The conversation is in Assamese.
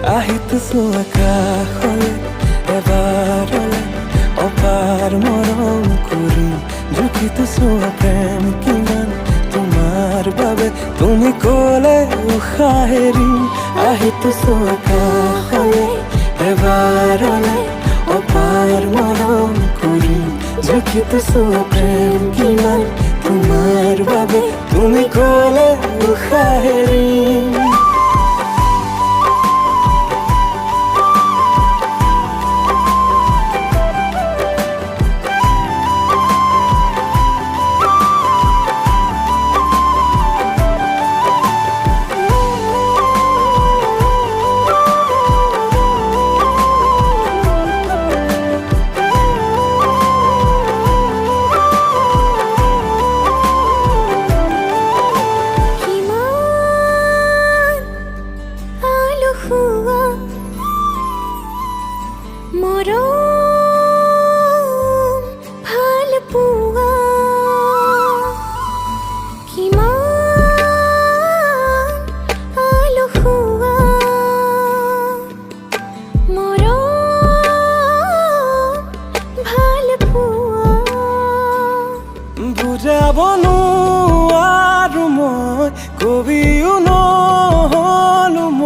আহিছো আকাশলে এবাৰলে অপাৰ মৰম কৰি জুখিছো প্ৰেম কিমান তোমাৰ বাবে তুমি ক'লে উশাহ এৰিম আহিছো আকাশলে এবাৰলে অপাৰ মৰম কৰি জুখিছো প্ৰেম কিমান তোমাৰ বাবে তুমি ক'লে উশাহ এৰিম মৰম ভাল পোৱা কিমান আলসুৱা মৰম ভাল পোৱা বুজাব নোৱাৰো মই কবিও